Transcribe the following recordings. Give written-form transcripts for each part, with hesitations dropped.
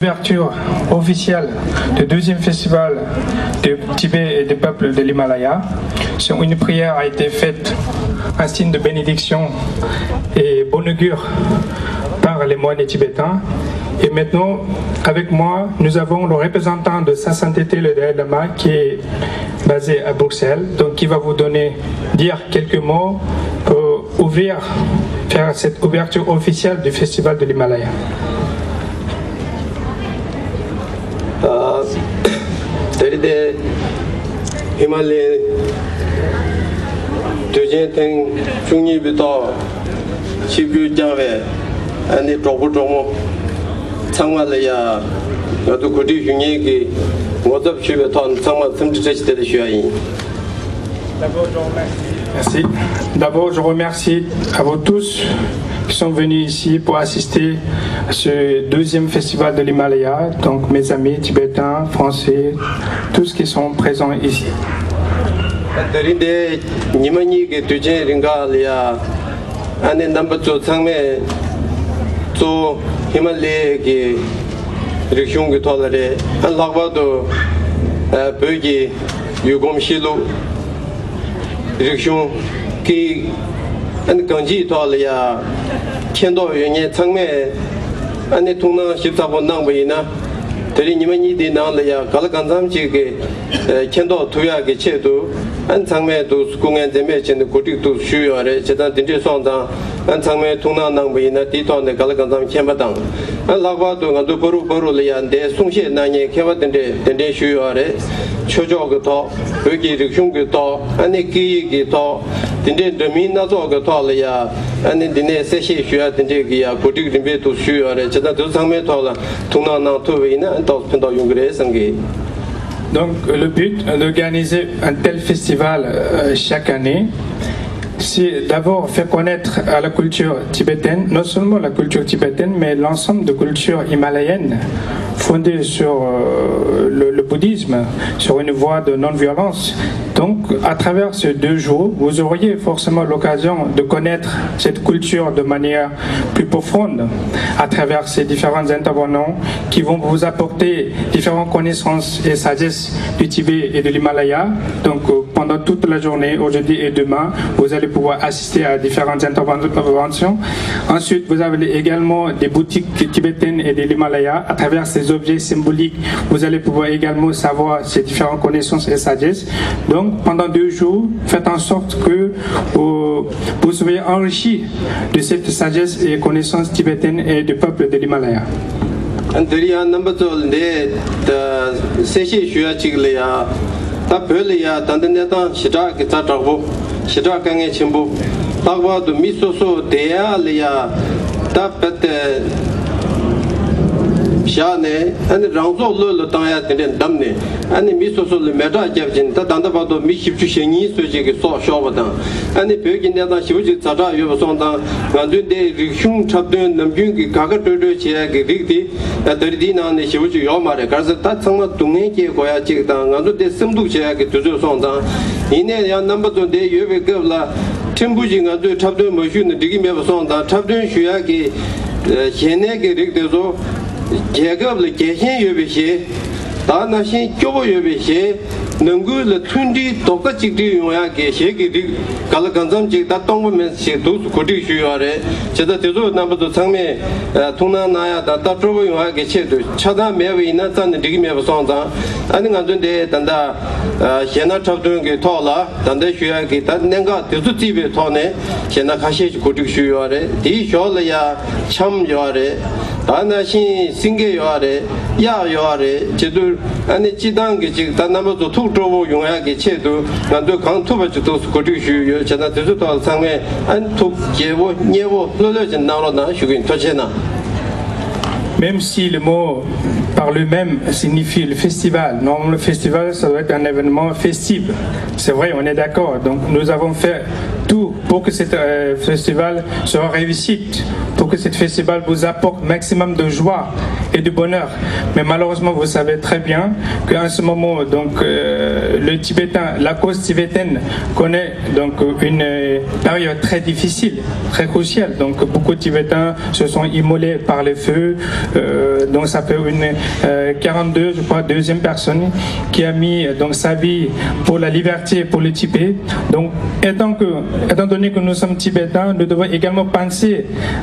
L'ouverture officielle du deuxième festival du Tibet et des peuples de l'Himalaya. Une prière a été faite en signe de bénédiction et bon augure par les moines tibétains. Et maintenant, avec moi, nous avons le représentant de Sa Sainteté le Dalai Lama qui est basé à Bruxelles, donc qui va vous dire quelques mots pour faire cette ouverture officielle du festival de l'Himalaya. Dari Himalaya tujuan teng sunyi betul cipu jawa, ane coba Himalaya, itu kudi sunyi ki, wajib cipu betul sama sempat cerita syai. Merci. D'abord, je remercie à vous tous qui sont venus ici pour assister à ce deuxième festival de l'Himalaya. Donc, mes amis tibétains, français, tous qui sont présents ici. Direction qui est ganji tolia, kendo yenge changme, ane tuna shipsabo nangweina, teri nimani di nangleya, kalakanzam chige, kendo tuya ge chedu, an changme tu skungan zeme chen kutik tu shuyare, chetan dinje songzang, an changme tuna nangweina, di tonde kalakanzam kembadang, an lakwa tu ngandu boru leya, de sungshe nanye kemba dinde shuyare. Chojo ke to, bagi riksung ke to, ane kiyi ke to, dinde demi nazo ke to le ya, ane dinde seshi shuya dinde ke ya, kudik dimbe tu shuya le, chata tu sangme to la, tuna nang tu wei na, anta pendo yungre sangi. Donc le but d'organiser un tel festival chaque année, c'est d'abord faire connaître à la culture tibétaine, non seulement la culture tibétaine, mais l'ensemble de cultures himalayennes fondées sur le bouddhisme, sur une voie de non-violence. Donc, à travers ces 2 jours, vous auriez forcément l'occasion de connaître cette culture de manière plus profonde, à travers ces différents intervenants qui vont vous apporter différentes connaissances et sagesse du Tibet et de l'Himalaya. Donc, pendant toute la journée, aujourd'hui et demain, vous allez pouvoir assister à différentes interventions. Ensuite, vous avez également des boutiques tibétaines et de l'Himalaya. À travers ces objets symboliques, vous allez pouvoir également savoir ces différentes connaissances et sagesse. Donc, pendant 2 jours, faites en sorte que vous soyez enrichis de cette sagesse et connaissances tibétaines et du peuple de l'Himalaya. Shane and Ranzo Lolo Taya didn't damne, and the Misso le Meta Javin, Tatandabado Miship Shani, so she saw Shovadan, and the Pugin that she was at Tata Yovasonda, and do they resume Chapdun, the Bungi Kagatu, Rigdi, at the Dina and she was Yomara, Gazata, some to make a Goya down, and do the Simdu Chag to do Sonda. In a number of days, you will give La Timbujing and do Chapdun Machine, digging me Sonda, Chapdun Shuaki, Heneg Rigdezo. Jagab le Jahin Yubishi, Dana Shin Jobo Yubishi, Nungu le Tundi, Tokachiki Yaki, Shaki, Kalakanzam, that Tongaman, she does Kudi Shuare, Cheta Tizu, number to Same, Tuna Naya, that Tatrobo Yaki, Chada Mary, Nathan, and Digime of Sonda, and then day, Tanda, Shena Chapdung Tola, Tanda Shuaki, that Nanga, Tizu Tone, Shena Kashi Kudi Shuare, Di Sholaya, Cham Yore. Anashi Singe Yare, Ya Yare, Chedu, and the Chidangi, the number to 2 Drobo Yungaki Chedu, and do come to those Kodushu, Chanatu, Same, and took Jevo, Nevo, Lolojan Narona, Shugin Tochena. Même si le mot par lui-même signifie le festival, non, le festival, ça doit être un événement festif. C'est vrai, on est d'accord. Donc, nous avons fait tout pour que ce festival soit réussite, pour que ce festival vous apporte maximum de joie et de bonheur. Mais malheureusement, vous savez très bien qu'en ce moment, donc, le Tibétain, la cause tibétaine connaît donc une période très difficile, très cruciale. Donc, beaucoup de Tibétains se sont immolés par les feux. Donc, ça fait une 42, je crois, deuxième personne qui a mis donc sa vie pour la liberté, pour le Tibet. Donc, étant donné que nous sommes Tibétains, nous devons également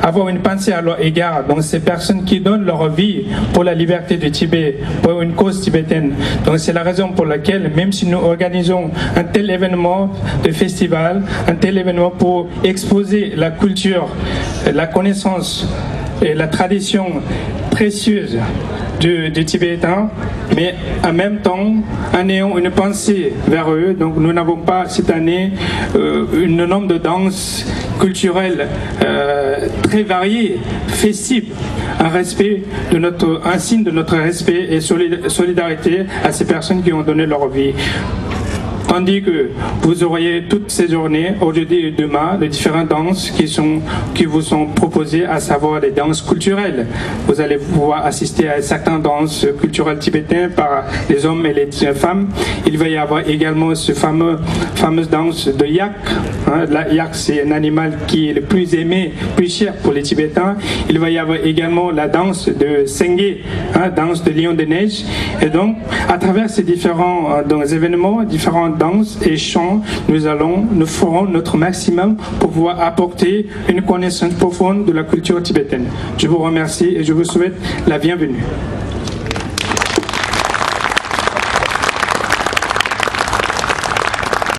avoir une pensée à leur égard. Donc, ces personnes qui donnent leur vie pour la liberté du Tibet, pour une cause tibétaine. Donc, c'est la raison pour laquelle, même si nous organisons un tel événement de festival, un tel événement pour exposer la culture, la connaissance et la tradition précieuse du Tibétain, mais en même temps en ayant une pensée vers eux. Donc nous n'avons pas cette année un nombre de danses culturelles très variées, festives, un signe de notre respect et solidarité à ces personnes qui ont donné leur vie. Tandis que vous auriez toutes ces journées, aujourd'hui et demain, les différentes danses qui vous sont proposées, à savoir les danses culturelles. Vous allez pouvoir assister à certaines danses culturelles tibétaines par les hommes et les femmes. Il va y avoir également ce fameuse danse de yak. La yak, c'est un animal qui est le plus aimé, plus cher pour les Tibétains. Il va y avoir également la danse de Sengye, danse de lion de neige. Et donc, à travers ces différents événements, différentes danses et chants, nous ferons notre maximum pour pouvoir apporter une connaissance profonde de la culture tibétaine. Je vous remercie et je vous souhaite la bienvenue.